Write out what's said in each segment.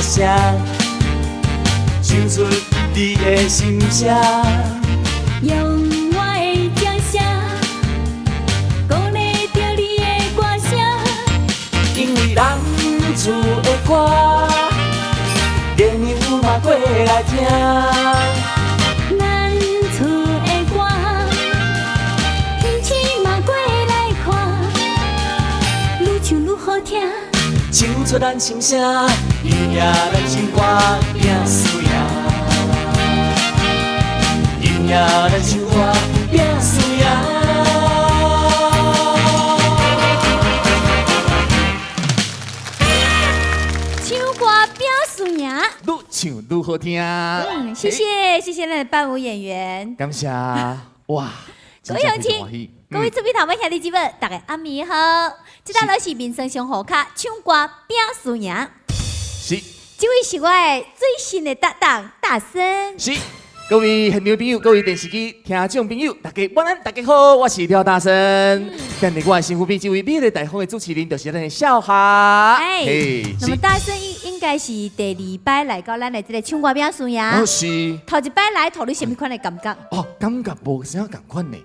声，唱出你的心声。用我的掌声，鼓励着你的歌声。因为咱厝的歌，朋友嘛过来听。咱厝的歌，天气嘛过来看，愈唱愈好听。唱出咱心声，音乐咱心歌拼输赢，音乐咱心歌拼输赢。唱歌拼输赢。愈唱愈好听。谢谢谢谢咱的伴舞演员。感谢哇！各位乡亲，各位厝边头尾兄弟姊妹，大家暗暝好。这道都是民生上好卡，唱歌拼输赢。是，这位是我的最新的搭档大森。是，各位现场朋友，各位电视机听众朋友，大家晚安，大家好，我是廖大生。今日我的新副编这位美丽大方的主持人，就是咱的小霞。那么大森应该是第2摆来到咱的这个唱歌拼输赢。哦是。头一摆来，头你什么款的感觉？哦，感觉无啥共款呢。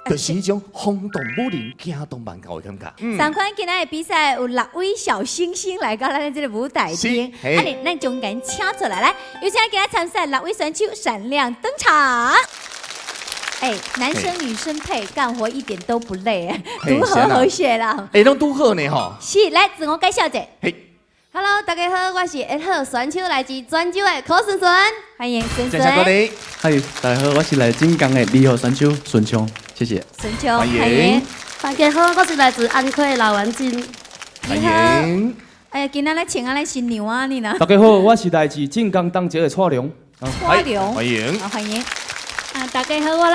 就是一种轰动武林、惊动万教的感觉。上款今仔的比赛有6位小星星来到咱的这个舞台厅，咱将给请出来，来，有请今仔参赛6位选手闪亮登场。男生女生配，干活一点都不累，如何和谐啦？拢拄好呢吼。是，来自我介绍者。Hello， 大家好，我是1号选手，来自泉州的柯顺顺，欢迎顺顺。嗨，大家好，我是来晋江的2号选手顺昌，谢谢。顺昌，欢迎。大家好，我是来自安溪的老元金，欢迎。哎呀，今仔来请咱新娘啊，你呢？大家好，我是来自晋江东街的蔡良。蔡良，欢迎。欢迎。大家好，我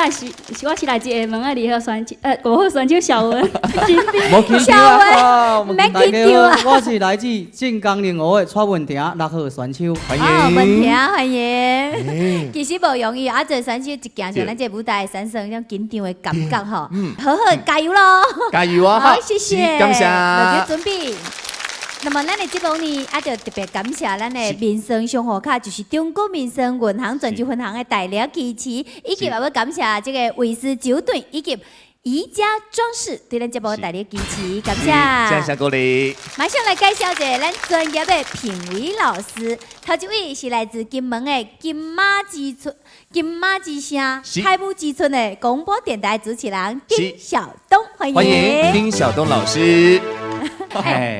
是来自厦门的2号选手，5号选手小文，小文，没记住啊！我是来自晋江05的蔡文婷，6号选手，欢迎。文婷，欢迎。其实无容易，这选手一行上咱这舞台，产生种紧张的感觉吼。好好加油咯！加油啊！好，谢谢，感谢。大家准备。那么，咱的节目呢，就特别感谢咱的民生上好卡，就是中国民生银行泉州分行的大力支持，以及也要感谢这个卫斯酒店以及宜家装饰对咱节目的大力支持，感谢。谢谢各位。马上来介绍一下咱专业的评委老师，头一位是来自金门的金马之声开幕之村的广播电台主持人丁晓东，欢迎。欢迎丁晓东老师。在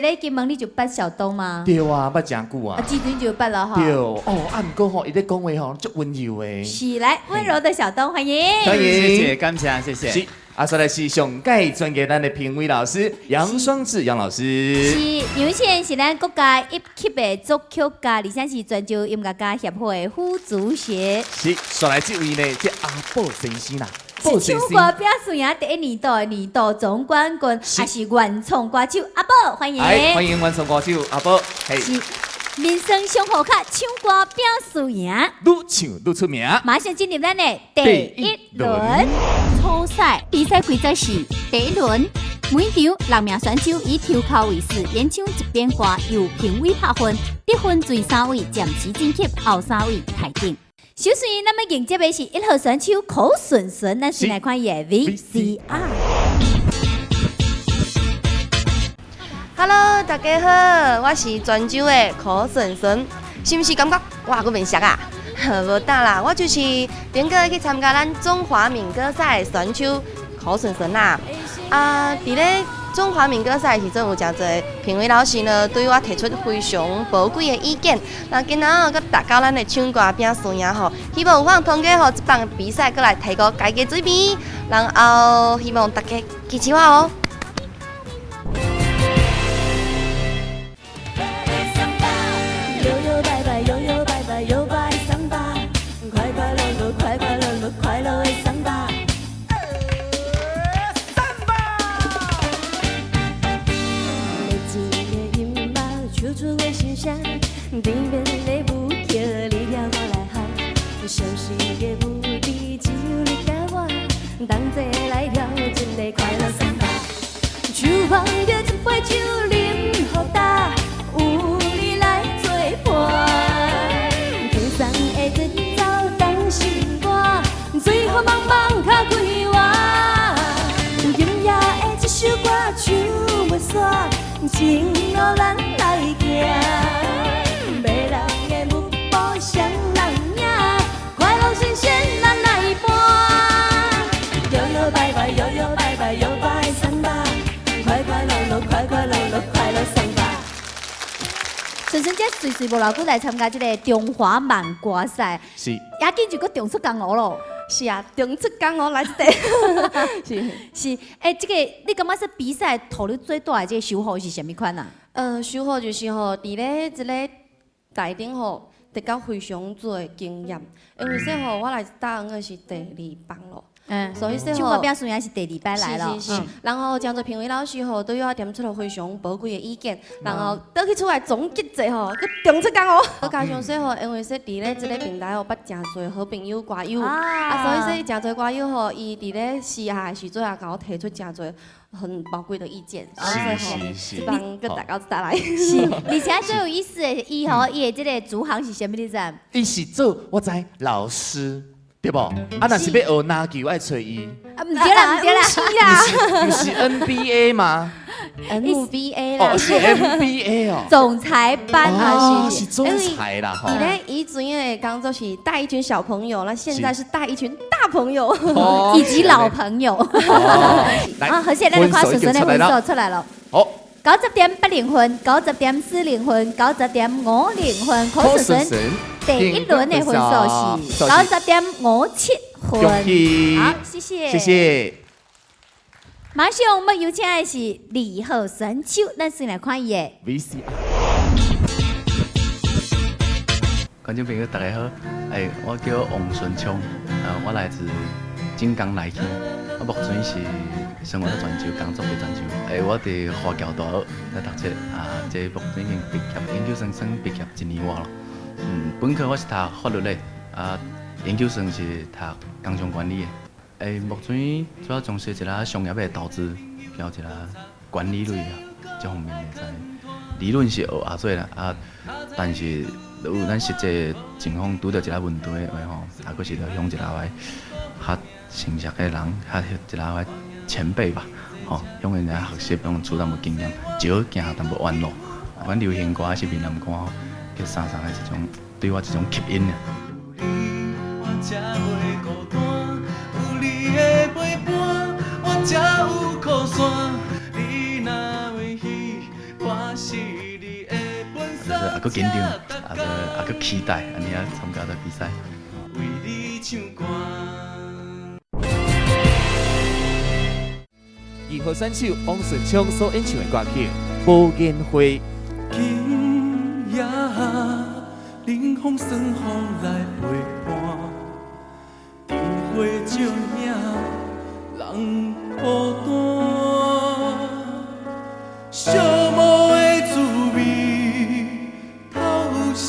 咧金门你就捌小东吗？对啊，捌真久啊。之前就捌了哈。对哦，毋过吼，伊咧讲话吼，足温柔的。是，来温柔的小东，欢迎。欢迎，谢谢，感谢，谢谢。是，再来是上届专业咱的评委老师杨双志杨老师。是，杨先是咱国家1级的作曲家，而且是泉州音乐家协会的副主席。是，再来这位呢，这阿宝先生啦。是唱歌表输赢第1年度的年度总冠军，也是原创歌手阿宝，欢迎。欢迎原创歌手阿宝。是民生上好卡唱歌表输赢，愈唱愈出名。马上进入咱的第1轮初赛，比赛规则是第1轮。每场6名选手以抽考为4，演唱一遍歌，由评委拍分，得分最3位暂时晋级，后3位台定。首先，咱们迎接的是1号选手柯顺顺，咱先来看伊的 VCR。Hello， 大家好，我是泉州的柯顺顺，是不是感觉哇，我面熟啊？无当啦，我就是顶个去参加咱中华民歌赛的选手柯顺顺啦。伫咧中华民歌赛时阵，有真侪评委老师呢，对我提出非常宝贵的意见。那今仔个达到咱的唱歌拼输赢吼，希望有法通过吼这档比赛，过来提高家己水平，然后希望大家支持我哦。对面的舞曲，你跳我来学，熟悉的舞池只有你甲我，同齐来跳一个快乐桑巴。手捧着一杯酒，饮好大，有你来做随随无老久来参加这个中华慢歌赛，是压紧就搁重出江湖咯。是啊，中出江湖来一地。是是，这个你感觉说比赛投入最大的这个收获是什么款啊？收获就是吼，伫咧即个台顶吼，得到非常多的经验，因为说吼，我来答应的是第2棒咯。所以说唱歌表虽然是第2摆来了，是，然后讲做评委老师吼，都要点出了非常宝贵的意见，然后倒去出来总结者吼，佮重出江湖。佮加上说吼，因为说伫咧即个平台吼，捌真侪好朋友歌友，所以说真侪歌友吼，伊伫咧试下的时阵也甲我提出真侪很宝贵的意见，所以吼，这帮佮大家带来。是，而且最有意思的，伊的这个主行是什么？你知？伊是做我知老师。对不？啊，若是要学篮球，爱找伊。唔对啦，唔对啦，是啦，不是 NBA 吗 ？NBA 啦，哦，是 NBA 哦。总裁班啊，是总裁啦哈。伊咧以前的工作是带一群小朋友，那现在是带一群大朋友以及老朋友。啊，而且咱的看顺顺的分数出来了。好。90.80分，90.40分，90.50分，考顺顺第1轮的分数是90.57分。好，谢谢。谢谢。马上我们有请的是2号选手，咱先来看伊的 VCR。观众朋友大家好，我叫王顺昌，我来自晋江内区，我目前是生活在泉州，工作在泉州。我伫华侨大学在读册，这目前已经毕业，研究生算毕业1年外了。本科我是读法律的，研究生是读工商管理的。目前主要从事一个商业的投资，还有一个管理类这方面的在。理论是学下做啦，但是有咱实际情况拄到一个问题的话吼，还佫是着向一个来较成熟的人，较一个前辈吧，吼，向因来学习，用处淡薄经验，少行淡薄弯路。阮流行歌是闽南歌，叫三的这种，对我这种吸引啊。也佫紧张，也佫期待，安尼啊参加这比赛。2号选手王顺昌所演唱的歌曲《无言花》。今夜冷风霜雨来陪伴，灯火照影人孤单，寂寞的滋味透心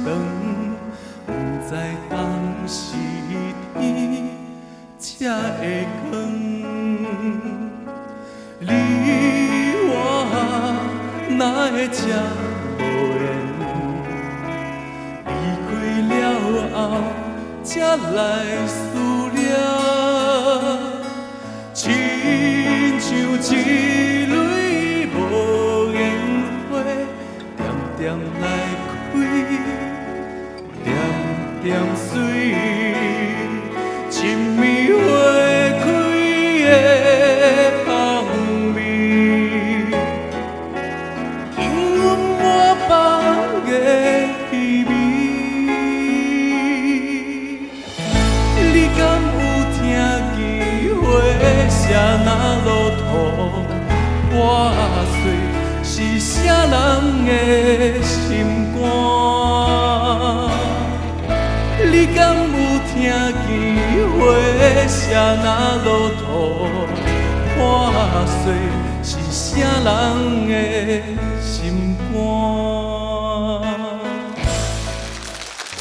肠，不知当时天才会光。你我哪会这无缘？离开了后，才来思念，亲像一蕊无言花，点点来开，点点水，一暝花开的香味，引阮满腹的气味。你敢有听见花声那落土破碎，是啥人的心肝？你敢有听见花声那落土破碎，是啥人的心肝？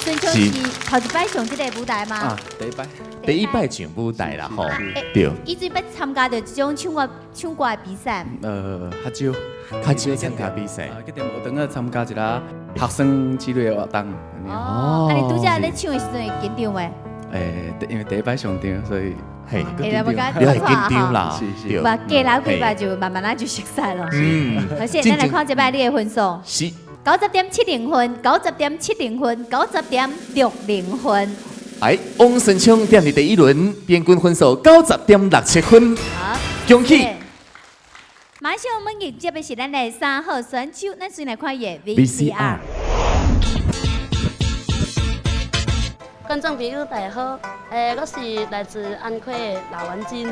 顺昌是头一摆上这个舞台吗？第1摆上舞台啦吼，对。以前要参加着这种唱歌的比赛。较少参加比赛。去点学堂参加一个学生之类的活动。哦，你拄则咧唱的时阵会紧张袂？因为第1摆上场，所以你很紧张啦，对。把过来几摆就慢慢就熟悉了。而且咱来看这摆你的分数。是。90.70分，90.70分，90.60分。王顺昌踮伫第1轮，平均分数90.67分。好，恭喜！马上我们迎接的是咱的3号选手，咱先来看伊的 VCR。观众朋友大家好，我是来自安徽的老文金，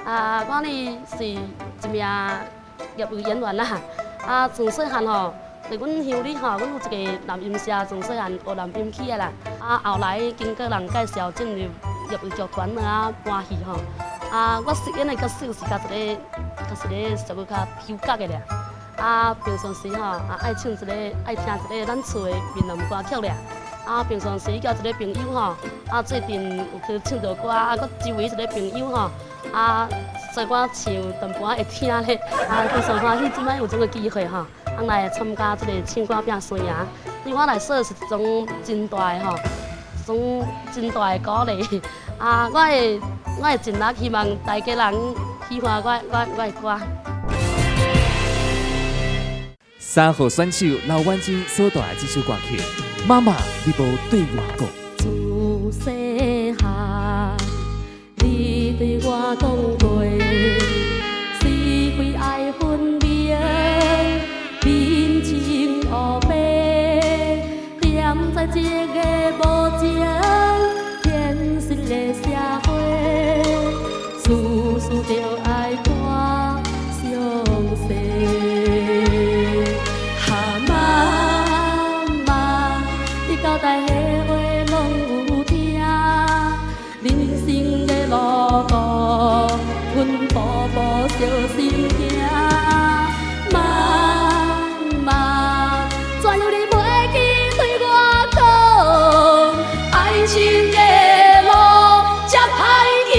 我呢是一名业余演员啦，从细汉吼，伫阮乡里吼，阮有一个男音社，从细汉学男音起的啦，后来经过人介绍进入业余剧团啊搬戏吼，我饰演的角色是甲一个稍微较抽角的俩，平常时吼爱唱一个爱听一个咱厝的闽南歌曲俩。平常时交一个朋友吼，最近有去唱着歌，佮周围一个朋友吼，所以我唱淡薄仔会听咧，非常欢喜，即摆有这个机会吼，来参加这个唱歌拼生涯，对我来说是一种真大的吼，一种真大的鼓励。我会尽力希望大家人喜欢我的歌。3号选手刘婉晶所带来这首歌曲。妈妈，你无对我讲。自细汉，你对我讲过，是非爱分明，人情黑白，踮在这个无情现实的社会，事事着爱看详细。交代的话拢有听，人生的路途，阮步步小心行。妈，怎样你袂记对我讲，爱情的路这歹行。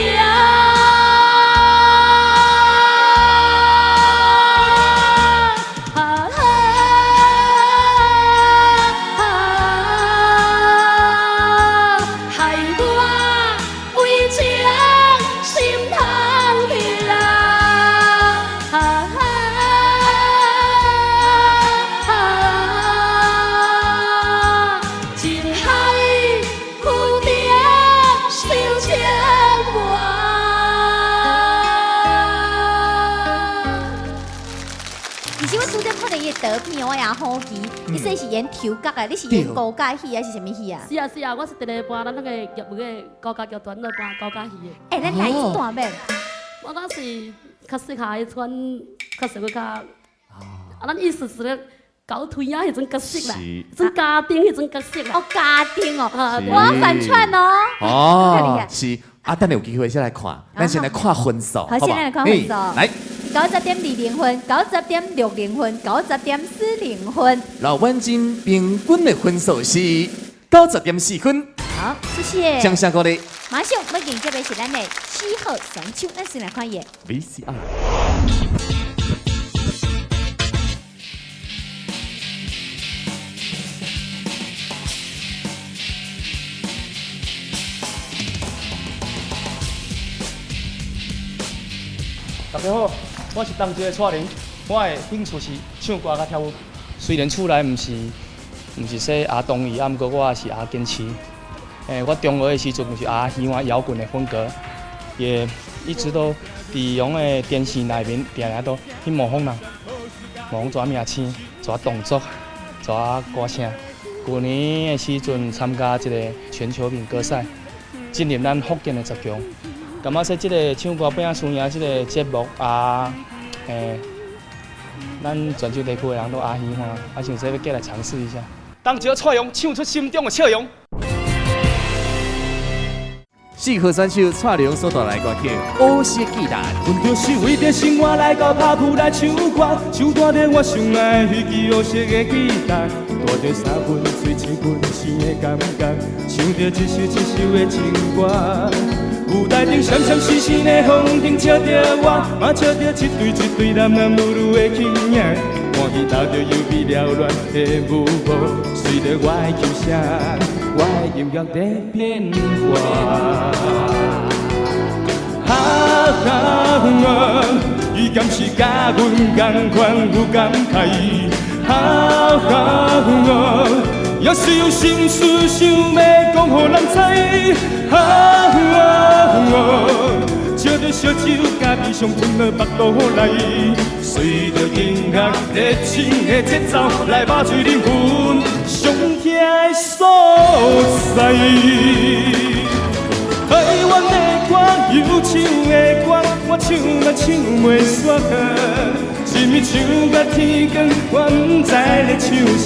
得片我也好奇，你说是演抽角的，你是演高架戏还是什么戏啊？是啊，我是伫咧搬咱那个业余的高架剧团咧搬高架戏的。咱哪一段面？我是较适合迄款，较稍微较，咱意思是咧搞推啊迄种角色啦，迄种家庭迄种角色啦。家庭哦，我反串哦。是。等下有机会先来看，咱先来看分数，好，先来看分数。来，90.20分，90.60分，90.40分。刘婉晶平均的分数是90.4分。好，谢谢。掌声鼓励。马上要迎接的是咱的7号选手，咱先来看伊。VCR。大家好，我是当地的蔡玲，我的兴趣是唱歌甲跳舞。虽然厝内毋是说阿东义，毋过我也是阿坚持。我中学的时阵就是阿喜欢摇滚的风格，也一直都伫用的电视内面定定都去模仿人，模仿抓名星、抓动作、抓歌声。去年的时阵参加一个全球民歌赛，进入咱福建的10强。感觉说这个唱歌变生涯这个节目咱全球地区的人都喜欢，想说要过来尝试一下。当朝蔡阳唱出心中的笑容。4号选手蔡良所带来歌曲《乌色鸡蛋》。阮就是为着生活来到拍谱来唱歌，唱大着我上爱迄支乌色的鸡蛋，带着3分水7分生的感觉，唱着一首一首的情歌。舞台顶闪闪烁烁的风景，笑着我，嘛笑着一对男男女女的轻影，欢喜投着优美缭乱的舞步，随着我的琴声，我的音乐在变化。伊敢是甲阮同款有感慨，也是有心事想要讲予人知。借着烧酒，甲悲伤吞落腹肚内，随着音乐热情的节奏来麻醉灵魂上痛的所在。台湾的歌，忧伤的歌，我唱嘛唱袂煞干。是咪唱到天光，我不知咧唱啥。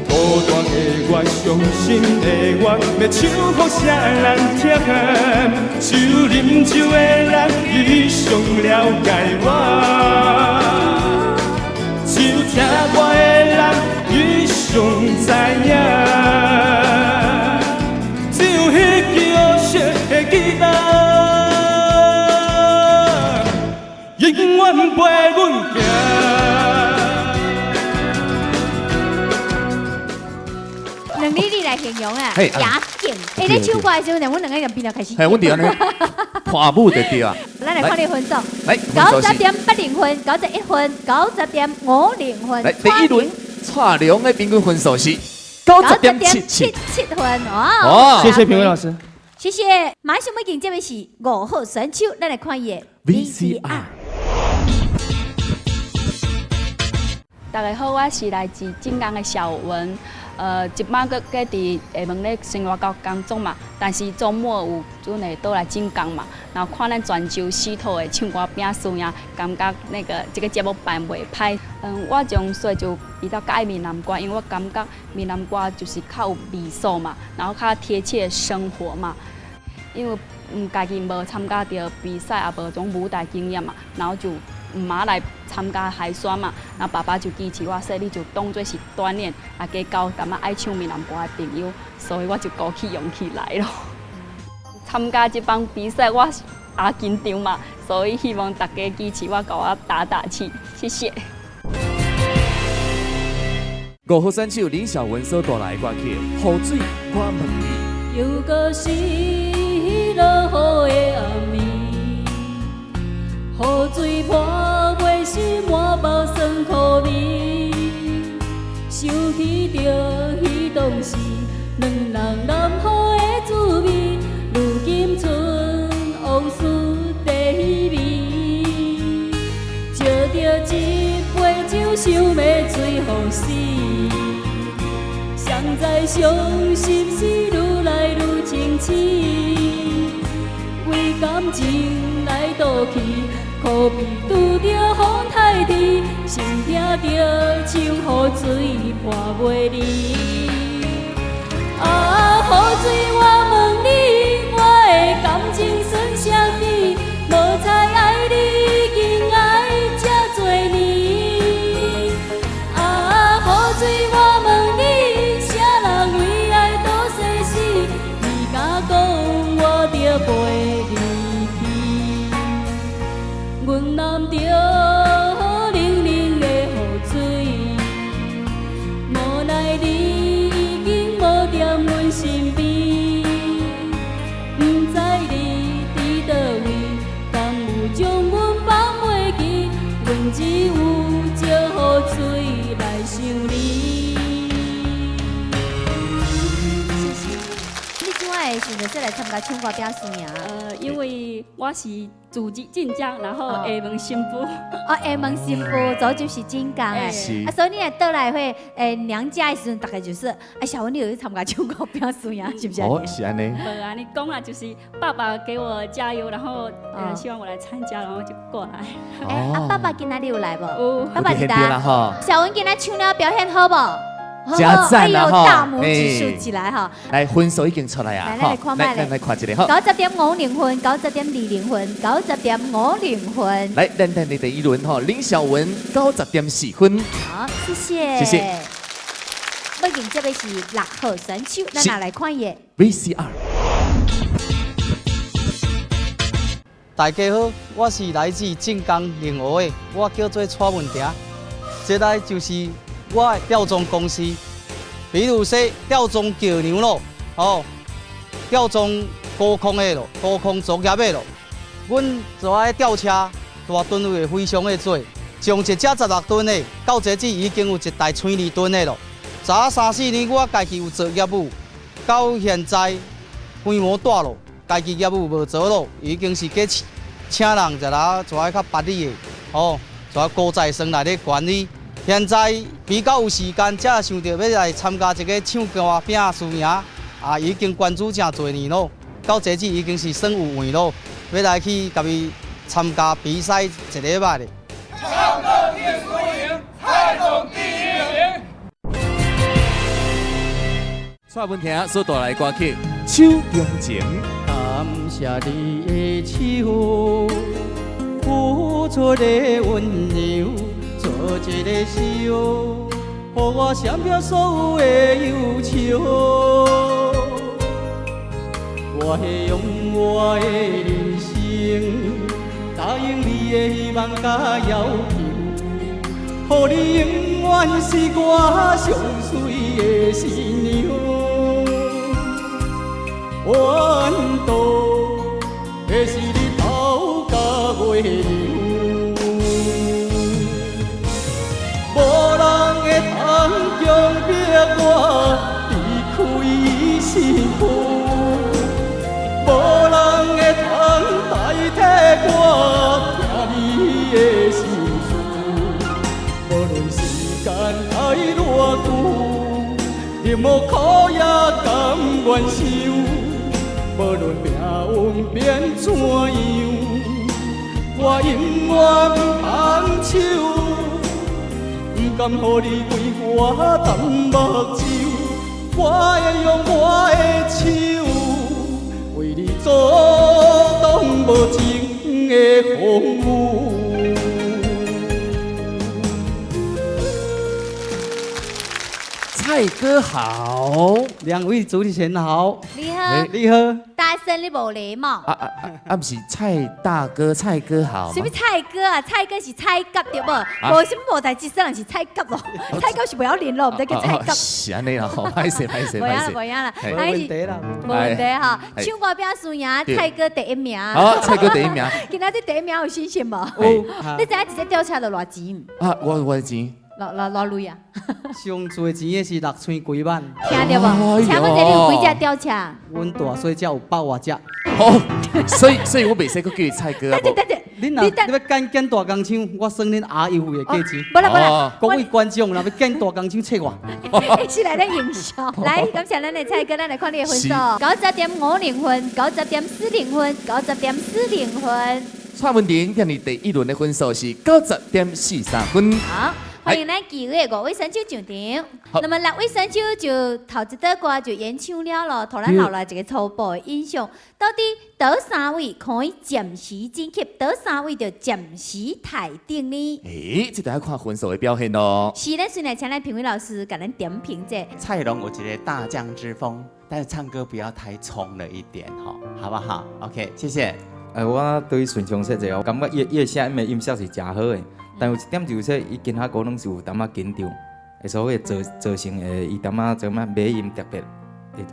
孤单的我，伤心的我，要唱给啥人听？只有啉酒的人，伊上了解我；只有听我的人，伊上知影。只有迄支黑色的吉他。永远陪阮行。两字你来形容啊，嘿雅景。哎，你唱歌的时候，阮两个人边头开始。嘿，阮哋安尼破舞就对啊。咱来看你分数，来90.80分，91分，90.50分。来，第一轮蔡良的平均分数是90.77分。哇！谢谢评委老师。谢谢。马上要进这位是5号选手，咱来看伊的 VCR。大家好，我是来自晋江的小文。即摆搁伫下门咧生活教工作嘛，但是周末有准会倒来晋江嘛，然后看咱泉州四土的唱歌饼输赢，感觉这个节目办袂歹。我从细就比较介意闽南歌，因为我感觉闽南歌就是较有味素嘛，然后较贴切生活嘛。因为家己无参加到比赛，也无种舞台经验嘛，然后就妈来参加海选嘛，然后爸爸就支持我，说你就当作是锻炼，也加交淡仔爱唱闽南歌的朋友，所以我就鼓起勇气来咯。参加这帮比赛，我也紧张嘛，所以希望大家支持我，给我打打气，谢谢。5号选手林小文所带来的歌曲《雨水我问你》。又搁是落雨的暗暝，雨水泼袂湿满目酸苦味，想起着彼当时两人南好的滋味，如今剩往事地味，借着一杯酒想要醉予死。谁知伤心事愈来愈清醒，为感情来倒去，可悲拄着风太甜，心听着像雨水破袂离。啊，雨水我问你，我的感情算啥呢？无猜爱你已经爱这多年。啊，雨水我问你。陪你去，阮揽着冷冷的雨水，无奈你已经无在阮身边，不知你伫倒位，敢有将阮放袂记？阮只有借雨水来想你。选择说来参加唱歌表演啊？因为我是祖籍晋江，然后下门新妇。下门新妇，早就是晋江哎。所以你来倒来会娘家的时候，大概就是小文你有去参加唱歌表演啊？是不是？哦，是安尼。无啊，你讲啊，就是爸爸给我加油，然后希望我来参加，然后就过来。爸爸今仔日有来不？有。爸爸在啦。小文今仔唱了表现好不？加赞啦哈！大拇指竖起来哈！来，分数已经出来啊！来看麦来看一个哈！90.50分，90.20分，90.50分。来，咱的第一轮哈，林小文90.4分。好，谢谢。谢谢。要赢这位是6号选手，咱拿来看伊 VCR。大家好，我是来自晋江宁湖的，我叫做蔡文婷。这来就是我的吊钟公司，比如说吊钟桥梁咯，吊钟高空的咯，高空作业的咯。阮做爱吊车，大吨位非常的多，从一只16吨的到这已经有一台32吨的咯。早3、4年我家己有做业务，到现在规模大咯，家己业务无做咯，已经是去请人一来做较捌你的，哦，做高材生来咧管理。现在比较有时间，才想到要来参加一个唱歌拼输赢，已经关注真侪年咯，到这次已经是算有缘咯，要来去甲伊参加比赛一礼拜的。唱歌天输赢，蔡总第一名。蔡文婷所带来的歌曲《手中情》。感谢你的手，付出的温柔，做一个手，予我闪避所有的忧愁。我会用我的人生，答应你的希望甲要求，予你永远是我上水的新娘。弯道会是日头甲月亮，无人会通强迫我离开身躯，无人会通代替我听你的心事。无论时间爱偌久，任何苦也甘愿受。无论命运变怎样，我永远不放手，不甘予你为我淡目睭。我会用我的手，为你阻挡无情的风雨。蔡哥好，两位主持人好，你好，你好。大声你无礼貌。不是蔡大哥，蔡哥好。什么蔡哥啊？蔡哥是蔡甲对无？无什么无代志，说人是蔡甲咯。蔡甲是不要脸咯，唔得叫蔡甲。是安尼啦，歹势歹势。无影啦，无影啦，无问题啦，无问题哈。唱歌拼输赢，蔡哥第一名。好，蔡哥第一名。今仔日第一名有信心无？有。你知影一个吊车就偌钱？我的钱。偌累啊！上最钱的是6千几万。听到无？请问这里有几只吊车？阮大细只有100多只。哦，所以我袂使佫叫伊蔡哥啊。恁要建大工厂，我算恁阿姨的价钱。不啦，各位观众，若要建大工厂，切我。是来咱营销。来，感谢咱的蔡哥，咱来看你的分数：90.50分、90.40分、90.40分。蔡文婷今日第一轮的分数是90.43分。好。欢迎咱9月5位选手上场，那么6位选手就头一道歌就演唱了咯，互咱留来一个初步的印象。到底倒3位可以暂时晋级，倒3位就暂时台顶呢？这就要看分数的表现咯。是，咱先来请咱评委老师给咱点评这。蔡龙有一个大将之风，但是唱歌不要太冲了一点哈，好不好 ？OK， 谢谢。我对顺畅说者，我感觉伊声音的音色是真好的。但有一点就是说，伊今下可能是有淡仔紧张，所以造成伊淡仔怎么尾音特别，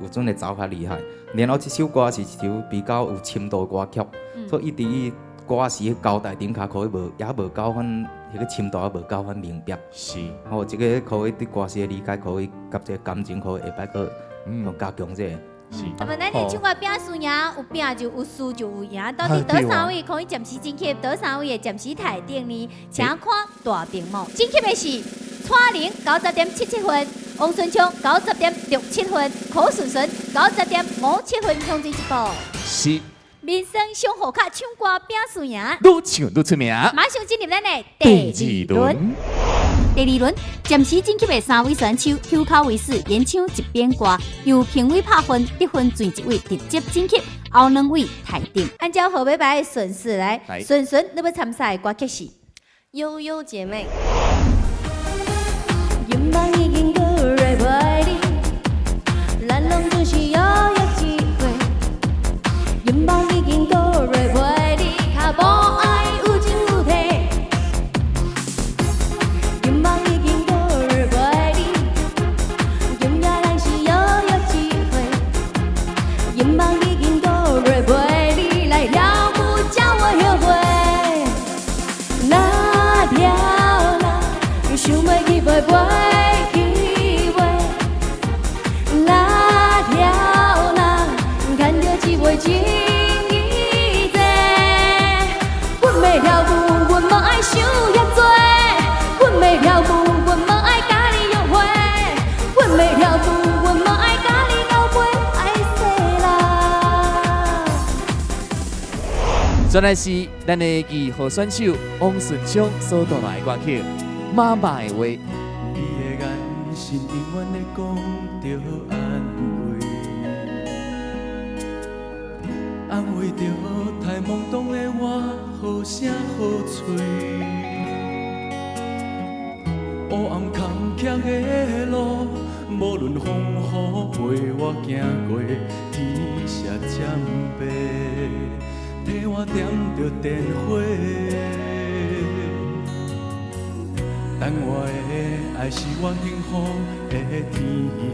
有阵会走较厉害。然后这首歌是一首比较有深度的歌曲，所以伊伫歌词交代顶下可以也无够番迄个深度也无够番明白。是，这个可以对歌词的理解可以，甲这个感情可以下摆个加强这个。那么咱的唱歌拼输赢，有拼就有输就有赢。到底倒3位可以暂时晋级，倒3位的暂时台顶呢？请看大屏幕。晋级的是蔡玲90.77分，王顺昌90.67分，柯顺顺90.57分，冲进一步。是。民生上好卡唱歌拼输赢，愈唱愈出名。马上进入咱的第2轮。第2轮暂时晋级的3位选手，口口为师演唱一遍歌，由评委拍分，得分最一位直接晋级，后2位台顶。按照后尾排的顺序来，顺顺你要参赛的歌曲是《悠悠姐妹》。愿望已经够热爱你，咱拢只需要有机会。愿望已经够热爱你，卡无爱有情有体。愿望已经够热爱你，永远咱是有机会。愿望已经够热爱你，来了不叫我后悔。那条路，想要去飞飞去飞。那条路，牵着一尾情。再来是咱的二号选手王顺昌所带来的歌曲《妈妈的话》。你的眼神永远在讲着安慰，安慰着太懵懂的我，好声好嘴。黑暗坎坷的路，无论风雨陪我行过，天色渐白，替我点着电火。等我的爱是我幸福的天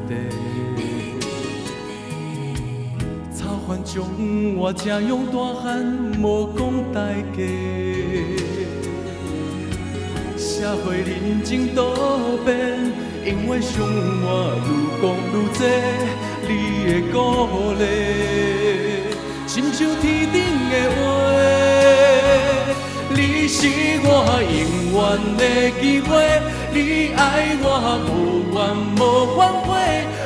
地，操烦将我这样大汉，无讲代价。社会人情多变，因为伤我愈讲愈多，你的鼓励，亲像天顶的话，你是我永远的机会，你爱我无怨无反悔，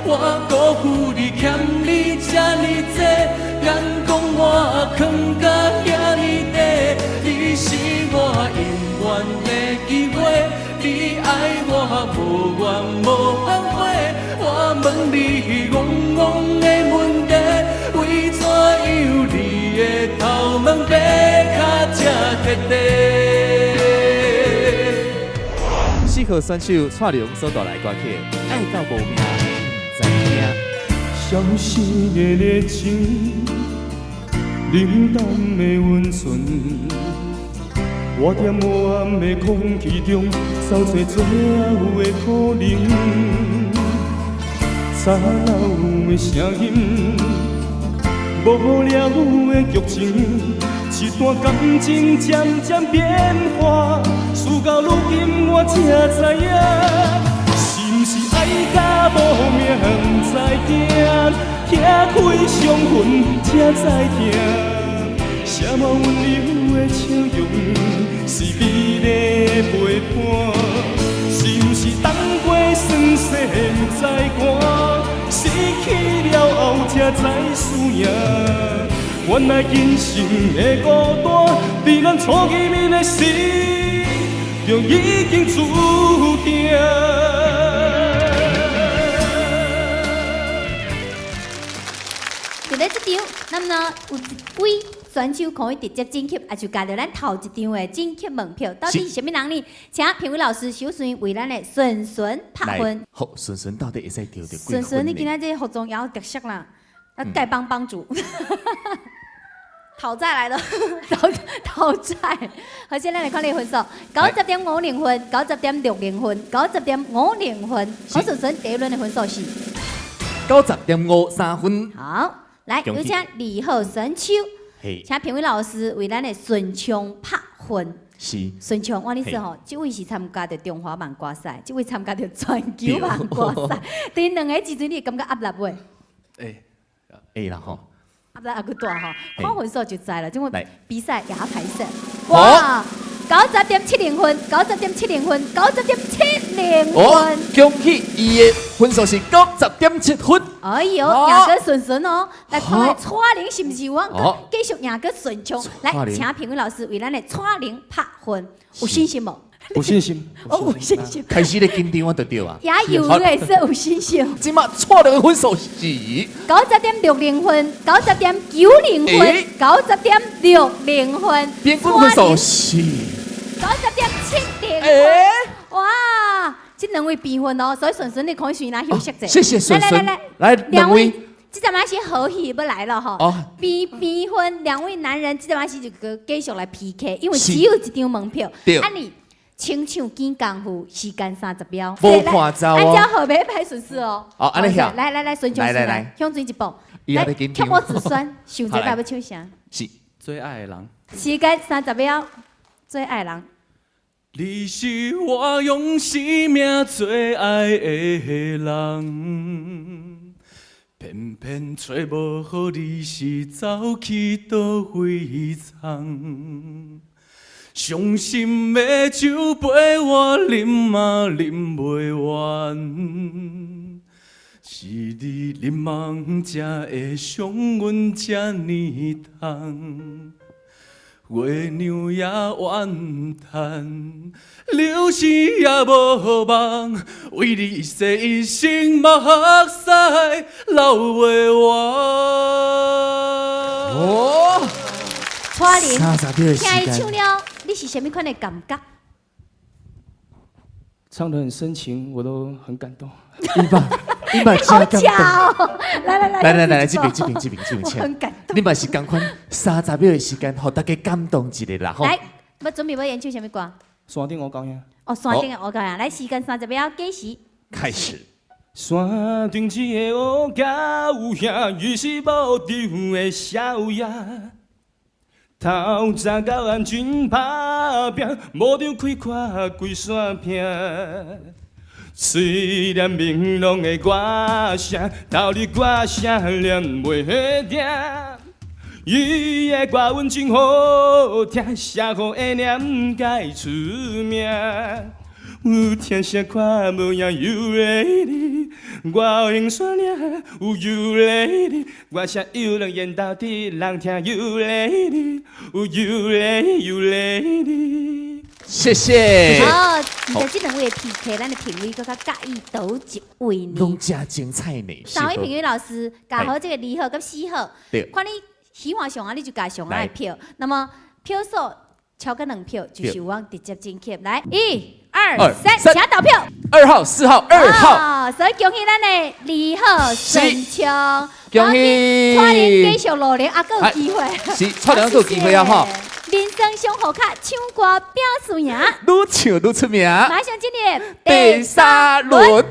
我辜负你欠你这呢多，眼光我藏甲遐呢低，你是我永远的机会，你爱我无怨无反悔，我问你戆戆的问题，为怎样你的头毛白卡这贴地？四号选手蔡龙所带来的歌曲《爱到无命不知命》。消失的热情，冷淡的温存，我在黑暗的空气中找找最后的可能。早老的声音，无了的剧情，一段感情渐渐变化，事到如今我才知影，是不是爱到无命不知行，拆开伤痕才知痛，什么温柔的笑容是美丽陪伴，是不是当过酸涩不知寒，失去了后才知思念。原来人生的孤单，在咱初见面的时，就已经注定。就在这场，那么呢，有一位选手可以直接晋级，也就加入咱头一场的晋级门票。到底是什么人呢？请评委老师小顺为咱的顺顺拍分。好，顺顺到底会使得到几分？顺顺，你今仔这服装也有特色啦，丐帮帮主。讨债来了，讨债。好，现在来看你的分数：90.50分、90.60分、90.50分。好，顺顺第一轮的分数是90.53分。好，来有请二号选手，请评委老师为咱的顺昌拍分。是。顺昌，我跟你说吼，这位是参加着中华漫歌赛，这位参加着全球漫歌赛。第两个之阵，你感觉压力袂？会啦吼。压力还佫大吼，看分数就知了。因为比赛也排赛。哇！90.70分，90.70分，90.70分。恭喜伊的分数是90.7分。哎呦，赢个顺顺哦！来看下蔡玲是不是有继续赢个顺昌？来，请评委老师为咱的蔡玲拍分，有信心无？有信心，我有信心。开始咧紧张我就对啊。也有诶，是有信心。即马蔡玲的分数是90.60分，90.90分，90.60分。平均分数是90.70分。哇！这两位比分哦，所以顺顺你可以随拿休息者。谢谢顺顺。来，两位。这阵嘛是和戏要来了哈，比分两位男人这阵嘛是就继续来 PK， 因为只有一张门票。按你清唱见功夫，时间30秒。无看走哦。按照号码排顺序哦。哦，安尼下。来，顺序来，向前一步。来，曲目子孙，想这要唱啥？是最爱的人。时间30秒，最爱人。你是我用生命最爱的人，偏偏找无好你是走去倒位藏。伤心的酒杯我饮嘛饮袂完，是你饮茫才会伤阮这呢重。月亮也怨叹，流星也无望，为你一世一生目屎流袂完。哦，蔡琳， 30秒的时听伊间唱了，你是什么款的感觉？唱得很深情，我都很感动。你嘛好真感巧动。哦！来，这边，我很感动。你嘛是同款30秒的时间，互大家感动一下啦吼。来，要准备要演唱什么歌？山顶我讲呀。哦，山顶的乌狗呀！来，时间30秒计时。开始。山顶一个乌狗有兄，于是无张的少爷。透早到暗军打拼，无张开看规山坪。虽然明朗的歌声，斗你歌声念袂定。伊的歌阮真好听，写好的念该出名。有天色看无影有丽丽，我有用山岭有有丽丽，我写有人演到底，人听有丽丽，有有丽有丽丽。谢谢。好，现在这两位的 PK， 咱的评委更加介意倒一位呢？拢真精彩呢。三位评委老师，搞好这个2号跟4号，看你喜欢上啊，你就加上啊的票。那么票数超过2票，就是有望直接晋级。来，1、2、3，请投票。2号、4号、2号。所以恭喜咱的2号沈强，恭喜蔡琳继续努力，还佫有机会。是，蔡琳还有机会啊吼。人生上好卡，唱歌拼输赢，愈唱愈出名。马上进入第3轮。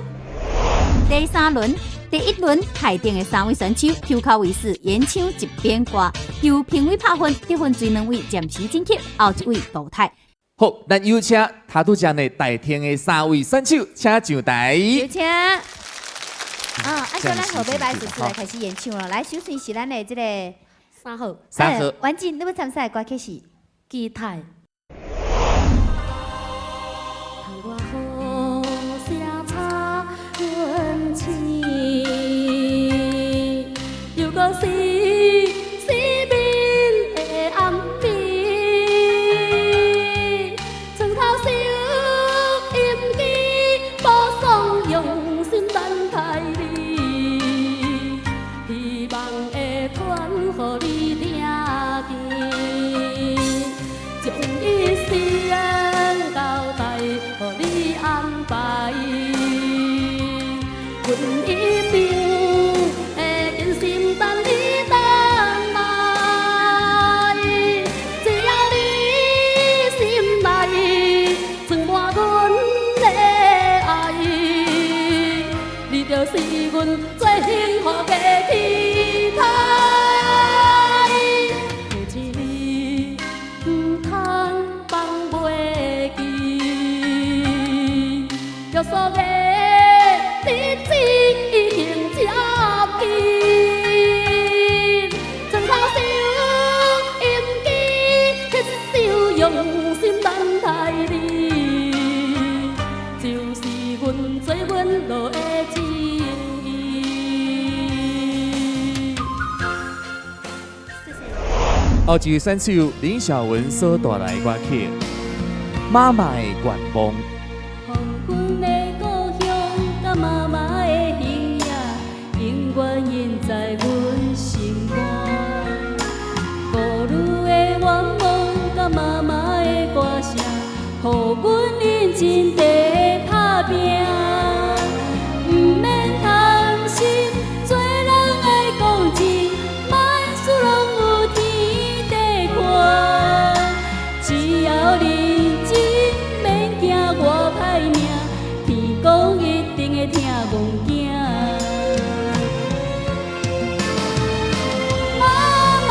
第3轮，第1轮台顶的3位选手抽考为4，演唱一遍歌，由评委拍分，得分最2位暂时晋级，后1位淘汰。好，咱有请他拄只呢台顶的3位选手，请上台。有请。按照咱后尾摆顺序来开始演唱了。来，首先是咱的这个3号。3号。婉静，你要参赛的歌曲是《期待》。又搁是失眠的暗暝，床头烧音机，播送用心等待你，希望会传予你听见，将一生交代予你安排。阮一定会真心等你等待，只要你心内装满阮的爱，你就是阮最幸福的期待。有一日不通放袂记，约束的。日子已经接近，床头烧音机，迄首用心等待你，就是阮最温柔的情意。后一位选手林小文所带来歌曲《妈妈的愿望》。妈妈的形影，永远印在阮心肝。孤女的愿望，甲妈妈的歌声，予阮认真地打拼。毋免贪心，做人爱讲真，万事拢有天地看。只要认真，免惊我歹命，天公一定会听戆囝。妈妈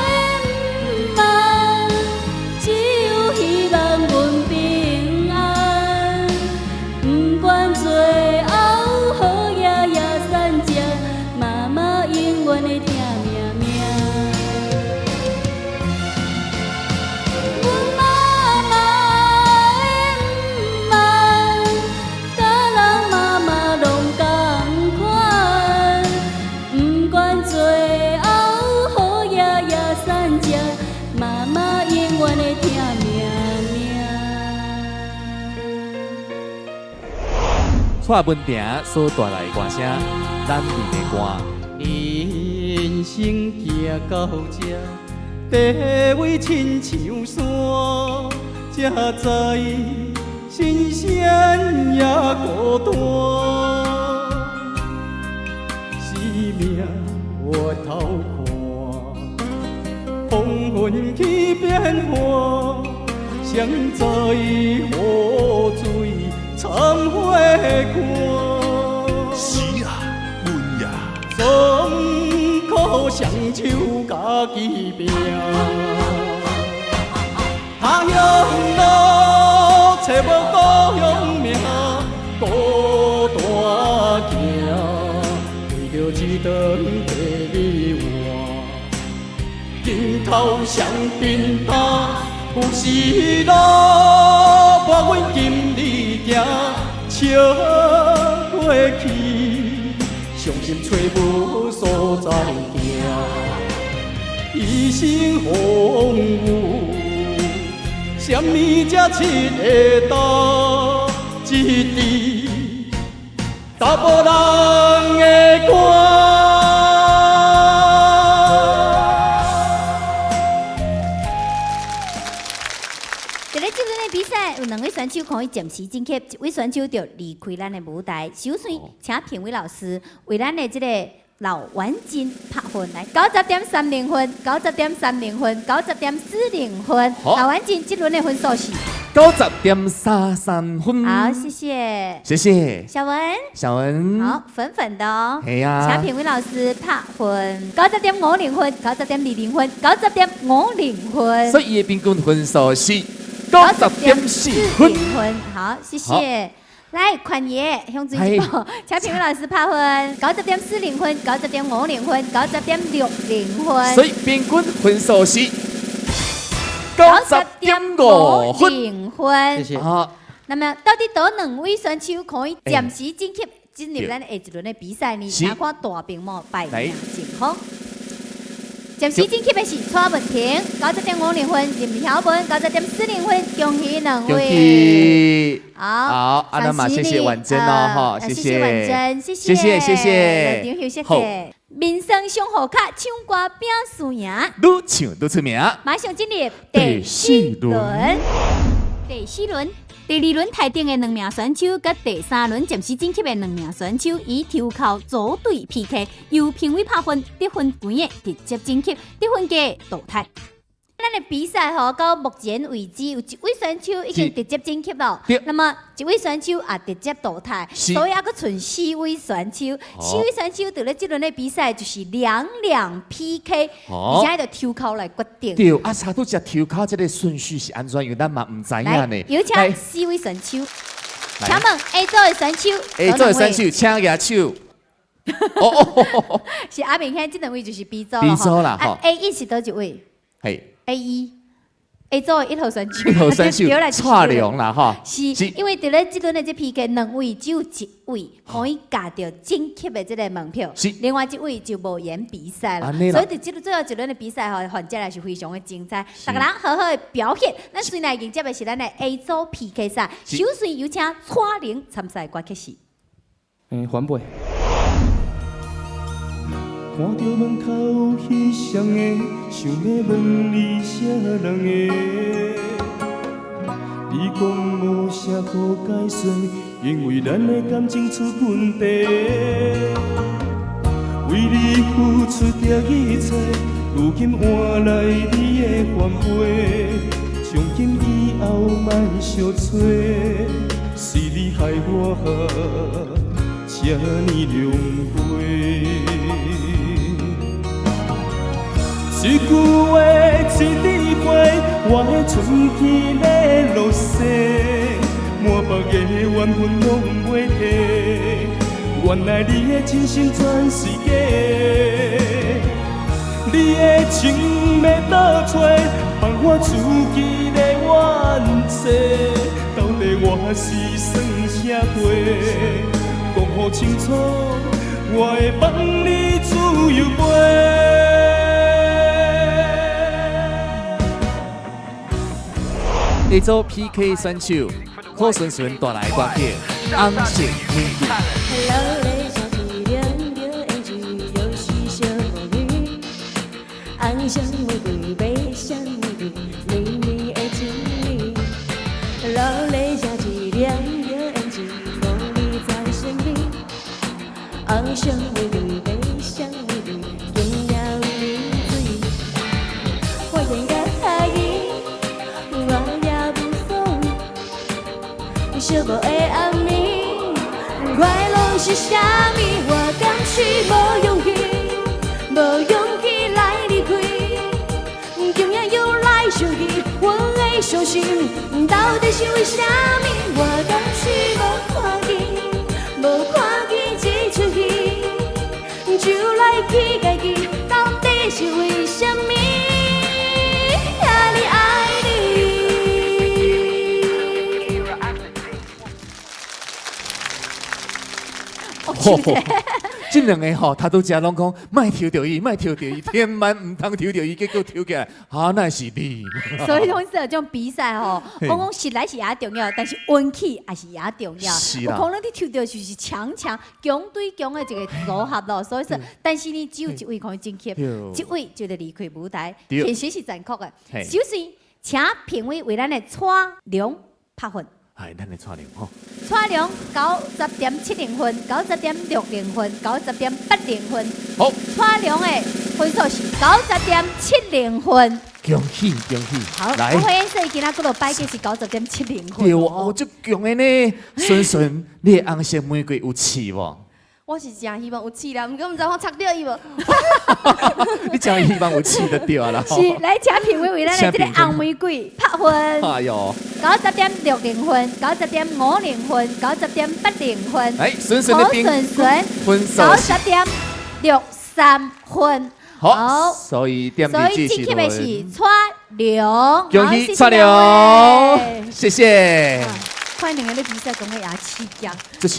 的毋茫，只有希望阮平安。毋免愿的听命命。蔡文鼎所带来的歌声，咱们的歌。人生行到这，地位亲像山，才知新鲜也孤单。生命回头看，风云起变化，谁知雨水参花看。是啊，阮呀，总靠双手家己拼。他乡路找无故乡名，孤单行，为着一顿地米碗。镜头上边打，有时路伴阮今日行，笑过去，伤心找无所在行，一生风雨。什么才七个道？一滴查甫人的歌。在咧这轮的比赛，有2位选手可以暂时晋级，1位选手就离开咱的舞台。首先，请评委老师为咱的这个老顽金拍分来，90.30分，90.30分，90.40分。老顽金这轮的分数是90.33分。好，谢谢。谢谢。小文。小文。好，粉粉的哦。系啊。请评委老师拍分90.50分，90.20分，90.50分。所以伊的平均分数是90.4分。好，谢谢。来，款爷向前一步，请评委老师拍分90.40分，90.50分，90.60分。所以平均分数是90.50分。谢谢。好。那么，到底多2位选手可以暂时晋级进入咱下一轮的比赛呢？请看大屏幕排名情况。暂时晋级的是蔡文婷90.50分，任晓文90.40分，恭喜2位。恭喜。好，阿那嘛，谢谢婉珍哦，哈，谢谢婉珍，谢谢谢谢谢。落场休息下，民生上好卡，唱歌拼输赢，愈唱愈出名。马上进入第4轮。第4轮。第2轮台顶的2名选手，甲第3轮暂时晋级的2名选手以抽考组队 PK， 由评委拍分，得分高的直接晋级，得分低的淘汰。咱的比赛到目前为止有1位选手已经直接晋级了，那么1位选手也直接淘汰，所以还佫剩4位选手。4位选手在咧这轮的比赛就是2 PK， 而且就抽考来决定。对，啊，查到只抽考这个顺序是安怎？因为咱嘛唔知影呢。有请4位选手，请问 A 组的选手，A 组的选手请举手。是阿明兄，这2位就是 B 组，B 组啦，哈。A1是多少位？系。A 组的1号选手，1号选手蔡良啦哈，是因为在咧这轮的这 PK 2位只有1位可以拿到晋级的这个门票，另外1位就无演比赛了，所以在这最后一轮的比赛环节也是非常的精彩，大家人好好的表现。咱先来迎接的是咱的 A 组 PK 赛，首先有请蔡良参赛歌曲是。环背。看到门口翕相的，想要问你啥人的？你讲无啥好解释，因为咱的感情出问题。为你付出着一切，如今换来你的反悔。从今以后莫相找，是你害我这呢狼狽。一句话，一枝花，我的春天要落雪，满腹的怨恨拢袂提。原来你的真心全是假，你的情要倒找，放我自己的怨气。到底我是算啥货？讲好清楚，我会放你自由飞。A 组 PK 选手，柯顺顺带来歌曲《红色玫瑰》。红色玫瑰，白色玫瑰，绵绵的情意。落泪下一两条眼睛，无你在身边。红色玫瑰，白色玫瑰，紧了你嘴。我演个海语，我也不爽。寂寞的暗暝，快乐是啥物？我敢是无勇气，无勇气来离开。今夜又来相遇，阮的伤心到底是为啥物？我敢是无看见，无看见这出戏，就来去家己，到底是为啥物？遐尼爱你。这两个吼，他都食拢讲，莫抽到伊，莫抽到伊，千万唔通抽到伊，结果抽起来，那是你。所以讲这种比赛吼，我讲实来是也重要，但是运气也是也重要。是啦。有可能你抽到就是强强对强的一个组合咯，所以说，但是呢，只有一位可以晋级，一位就得离开舞台，现实是残酷的。首先，请评委为咱的蔡良拍分。系，咱的蔡良吼。蔡良90.70分，90.60分，90.80分。好，蔡良的分数是90.70分。恭喜恭喜！好，来，我颜色今仔嗰度摆嘅是90.70分。对哦，足强的呢。顺顺，你的红色玫瑰有刺无？我是真希望有刺啦，毋过毋知我插到伊无。你真希望有刺就对啦。是，来请评委为咱的这个红玫瑰拍分。哎呦，90.60分，90.50分，90.80分。哎，顺顺的评分数90.63分。好，所以点所以晋级的是蔡良，恭喜蔡良，谢谢。看两个咧比赛讲的也刺激，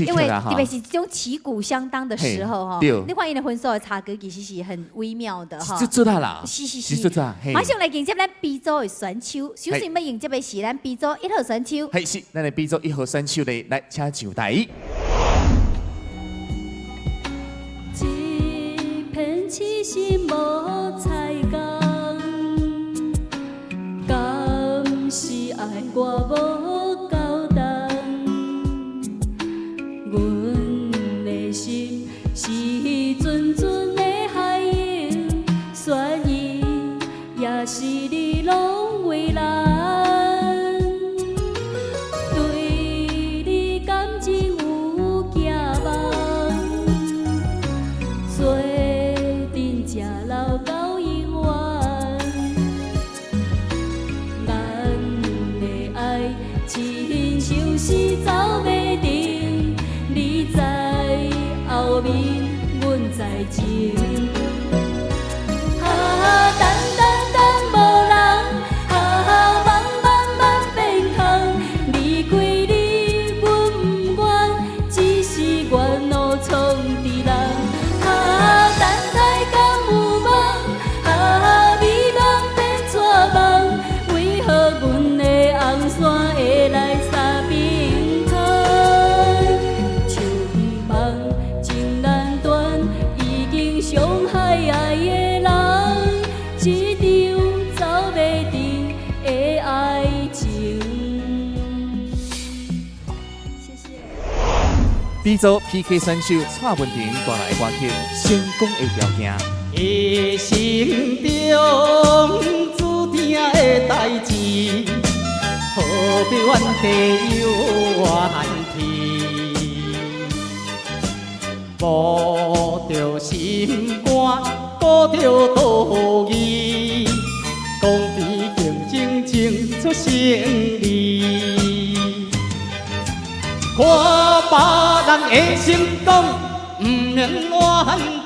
因为特别是这种旗鼓相当的时候哈，你看因的分数的差距其实是很微妙的哈。就做他啦，是。马上来迎接咱 B 组的选手，首先要迎接的是咱 B 组1号选手。嘿，是咱的 B 组1号选手嘞，来请上台。一片痴心无彩工，敢是爱我无够重？阮的心是阵阵的海涌，旋伊也是你拢为难。对你感情有寄望，做阵才留到永远。咱的爱亲像是走袂定，你在后面，阮在前。等无人，慢变空。离开你，阮不愿，只是愿路闯伫人。等待敢有梦，美梦变错梦。为何阮的红线会来三边空？像希望情难断，已经伤害爱的人，一场走袂定的爱情。谢谢。B 组 PK 选手蔡文婷带来歌曲《成功的条件》。伊心中注定的代志，何必怨地有怨天？无着心肝，顾着道义，公平竞争争出胜利。看别人的心讲，毋免怨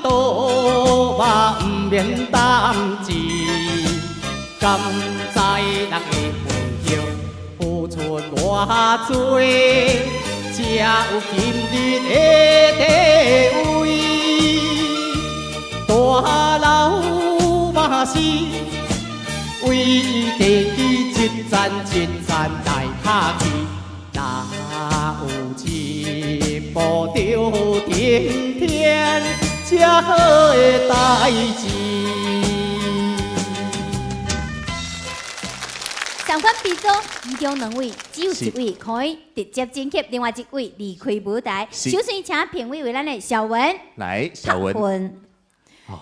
妒，嘛毋免担志。甘知人的背后付出偌多，才有今日的地位。大老嘛是为伊家己一盏一站来拍去，哪有一步就登天，这好的代志。相关比赛，其中2位只有1位可以直接晋级，另外1位离开舞台。首先，请评委为咱的小文来，小文。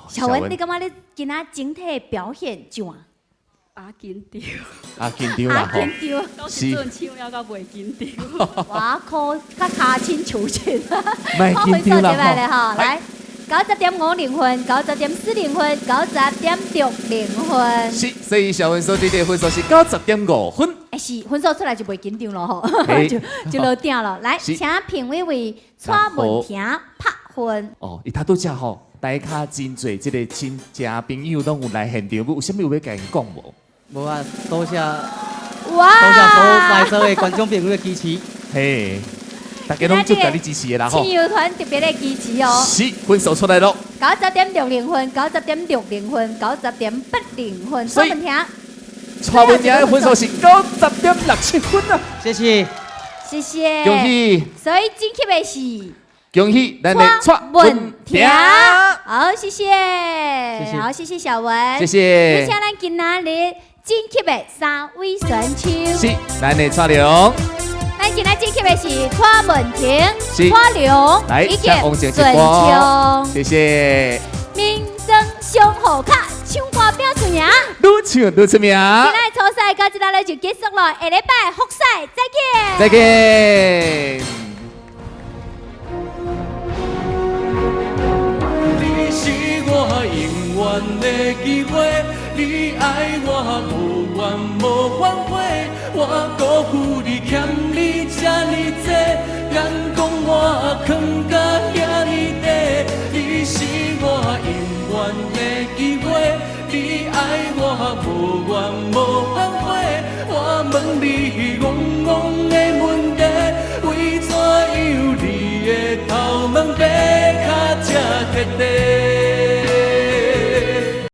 小文，你感觉你今仔整体表现怎样？紧张。紧张啦吼。紧张。都是阵唱了，到袂紧张。哇，靠，较卡亲求亲。卖紧张啦吼。来，90.50分，90.40分，90.60分。是，所以小文所得的分数是90.5分。是，分数出来就袂紧张了吼，就落定了。来，请评委为蔡文婷拍分。伊他都遮吼。大家真侪即个亲戚朋友拢有来现场，有啥物有要甲因讲无？无啊，多谢哇！多谢所有在座的观众朋友的支持。嘿，大家拢足甲你支持的啦吼。亲友团特别的支持哦。是，分数出来咯。90.60分，90.60分，90.80分。蔡文婷。蔡文婷的分数是90.67分啊！谢谢，谢谢，恭喜。所以晋级的是。恭喜咱的蔡文婷，好，谢谢，好，谢谢小文，谢谢。有请咱今仔日晋级的3位选手，是咱的蔡良，咱今仔晋级的是蔡文婷、蔡良以及孙秋，谢谢。民生上好卡，唱歌表出名，愈唱愈出名。今仔初赛到这里就结束了，下礼拜复赛再见，再见。我永远的机会，你爱我无怨无反悔，我辜负你欠你这呢多，眼光我藏甲遐呢低，你是我永远的机会，你爱我无怨无反悔，我问你戆戆的问题，为怎样你的头毛白较这彻底？